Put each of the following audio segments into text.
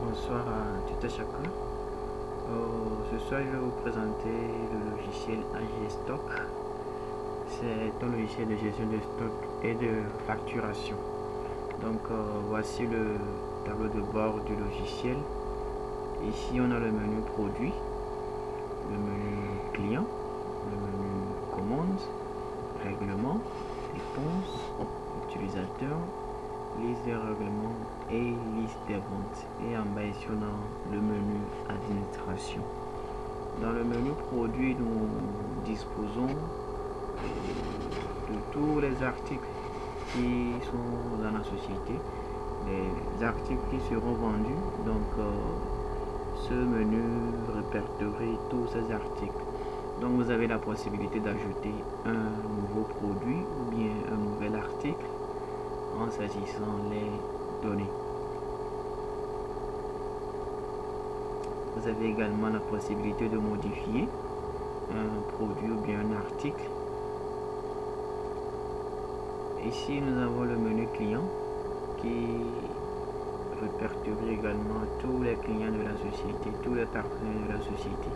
Bonsoir à tout à chacun. Ce soir, je vais vous présenter le logiciel AG Stock. C'est un logiciel de gestion de stock et de facturation. Donc, voici le tableau de bord du logiciel. Ici, on a le menu produit, le menu client, le menu commande, règlement, réponse, utilisateur, liste des règlements et liste des ventes. Et en bas ici on a le menu administration. Dans le menu produit, nous disposons de tous les articles qui sont dans la société, les articles qui seront vendus. Donc ce menu répertorie tous ces articles. Donc vous avez la possibilité d'ajouter un nouveau produit ou bien un nouvel article en saisissant les données. Vous avez également la possibilité de modifier un produit ou bien un article. Ici nous avons le menu client qui répertorie également tous les clients de la société, tous les partenaires de la société.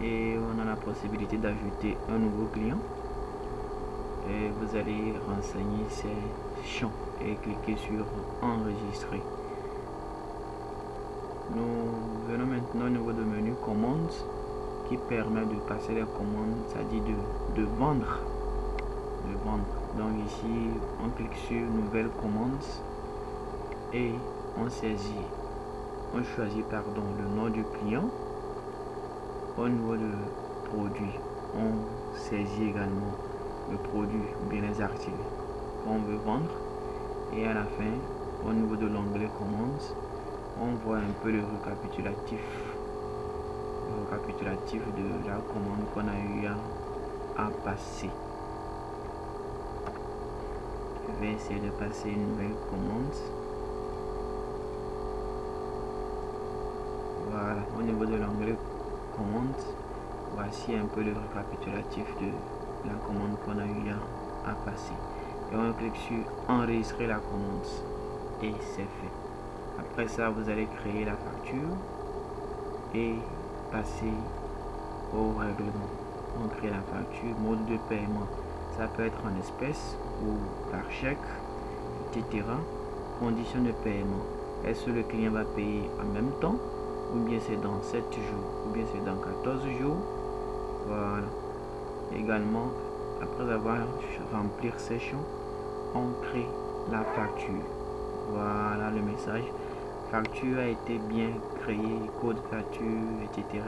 Et on a la possibilité d'ajouter un nouveau client. Et vous allez renseigner ces champs et cliquer sur enregistrer. Nous venons maintenant au niveau du menu commandes qui permet de passer les commandes, c'est-à-dire de vendre. Donc ici on clique sur nouvelle commande et on choisit le nom du client. Au niveau de produit, on saisit également le produit ou bien les articles qu'on veut vendre, et à la fin au niveau de l'onglet commandes on voit un peu le récapitulatif de la commande qu'on a eu à passer. Je vais essayer de passer une nouvelle commande. Voilà, au niveau de l'onglet commande, voici un peu le récapitulatif de la commande qu'on a eu à passer. Et on clique sur enregistrer la commande et c'est fait. Après ça, vous allez créer la facture et passer au règlement. On crée la facture, mode de paiement, ça peut être en espèces ou par chèque, etc. Conditions de paiement, est-ce que le client va payer en même temps, ou bien c'est dans 7 jours, ou bien c'est dans 14 jours. Voilà. Également, après avoir rempli ces champs, on crée la facture. Voilà le message. Facture a été bien créée, code facture, etc.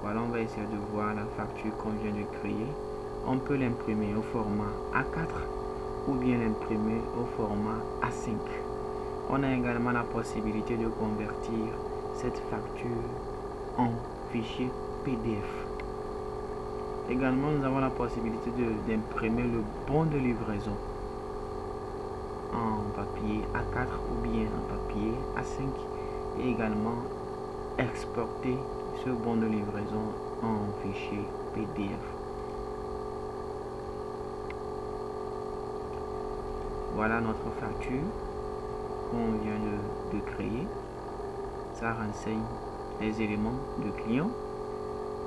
Voilà, on va essayer de voir la facture qu'on vient de créer. On peut l'imprimer au format A4 ou bien l'imprimer au format A5. On a également la possibilité de convertir cette facture en fichier PDF. Également, nous avons la possibilité d'imprimer le bon de livraison en papier A4 ou bien en papier A5, et également exporter ce bon de livraison en fichier PDF. Voilà notre facture qu'on vient de créer. Ça renseigne les éléments de client,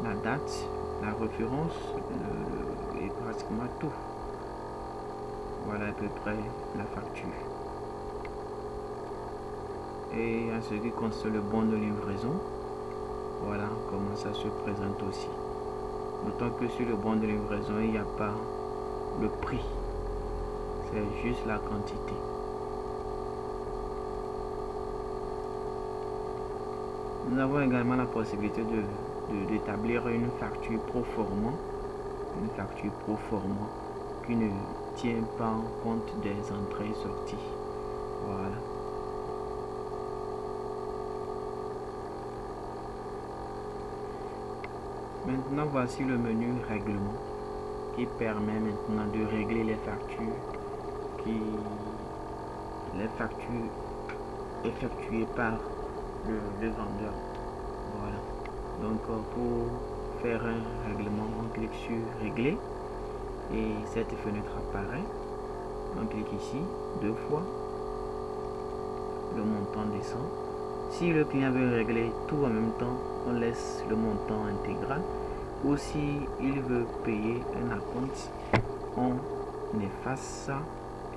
la date, la référence et pratiquement tout. Voilà à peu près la facture. Et en ce qui concerne le bon de livraison, voilà comment ça se présente aussi. D'autant que sur le bon de livraison, il n'y a pas le prix, c'est juste la quantité. Nous avons également la possibilité d'établir une facture pro forma, qui ne tient pas en compte des entrées et sorties. Voilà. Maintenant, voici le menu règlement qui permet maintenant de régler les factures effectuées par le vendeur. Voilà. Donc pour faire un règlement, on clique sur régler et cette fenêtre apparaît. On clique ici 2 fois le montant descend. Si le client veut régler tout en même temps, on laisse le montant intégral. Ou si il veut payer un acompte, on efface ça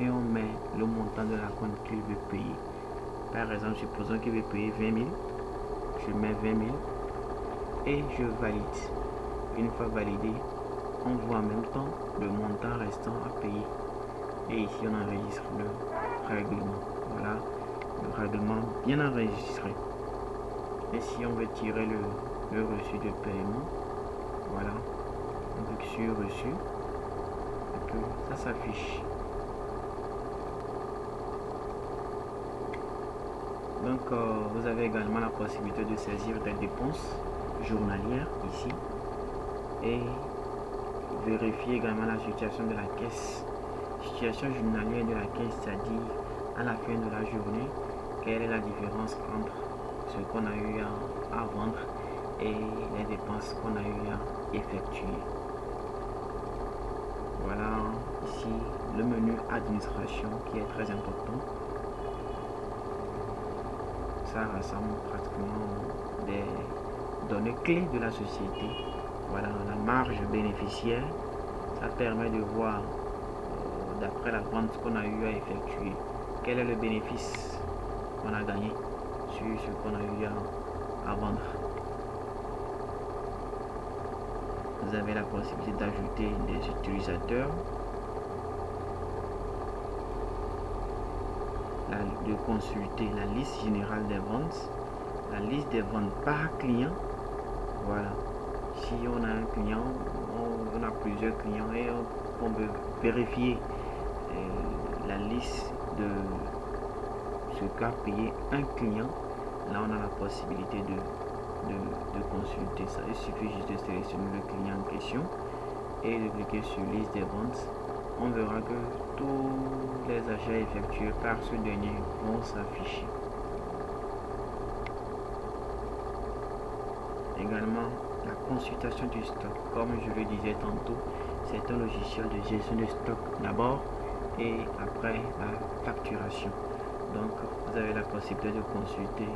et on met le montant de l'acompte qu'il veut payer. Par exemple, supposons qu'il veut payer 20 000. Je mets 20 000 et je valide. Une fois validé, on voit en même temps le montant restant à payer. Et ici, on enregistre le règlement. Voilà, le règlement bien enregistré. Et si on veut tirer le reçu de paiement, voilà, on clique sur reçu et que ça s'affiche. Donc vous avez également la possibilité de saisir des dépenses journalières ici et vérifier également la situation de la caisse. Situation journalière de la caisse, c'est-à-dire à la fin de la journée, quelle est la différence entre ce qu'on a eu à vendre et les dépenses qu'on a eu à effectuer. Voilà ici le menu administration qui est très important. Ça rassemble pratiquement des données clés de la société. Voilà la marge bénéficiaire. Ça permet de voir d'après la vente qu'on a eu à effectuer quel est le bénéfice qu'on a gagné sur ce qu'on a eu à vendre. Vous avez la possibilité d'ajouter des utilisateurs, de consulter la liste générale des ventes, la liste des ventes par client. Voilà, si on a un client, on a plusieurs clients et on veut vérifier la liste de ce qu'a payé un client, là on a la possibilité de consulter ça. Il suffit juste de sélectionner le client en question et de cliquer sur liste des ventes. On verra que tous les achats effectués par ce dernier vont s'afficher. Également, la consultation du stock. Comme je le disais tantôt, c'est un logiciel de gestion de stock d'abord et après la facturation. Donc, vous avez la possibilité de consulter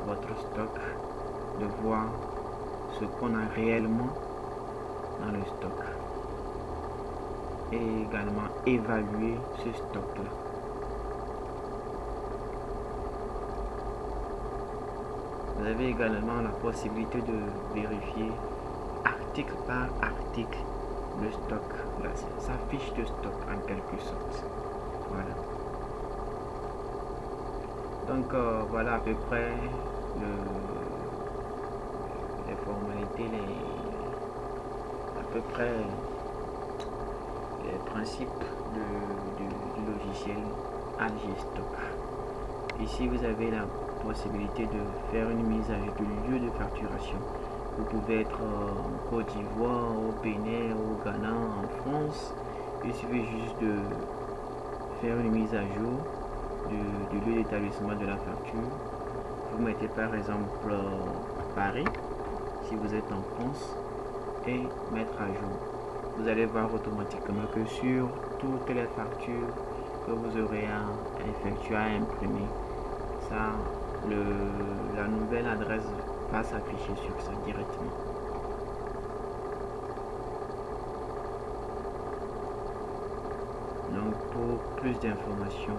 votre stock, de voir ce qu'on a réellement dans le stock et également évaluer ce stock là. Vous avez également la possibilité de vérifier article par article le stock, sa fiche de stock en quelque sorte. Voilà. Donc voilà à peu près les formalités, à peu près les principes du logiciel Algestock. Ici vous avez la possibilité de faire une mise à jour du lieu de facturation. Vous pouvez être en Côte d'Ivoire, au Bénin, au Ghana, en France. Il suffit juste de faire une mise à jour du lieu d'établissement de la facture. Vous mettez par exemple Paris si vous êtes en France et mettre à jour. Vous allez voir automatiquement que sur toutes les factures que vous aurez à effectuer, à imprimer, ça, la nouvelle adresse va s'afficher sur ça directement. Donc pour plus d'informations,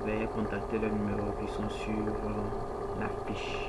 veuillez contacter les numéros qui sont sur la fiche.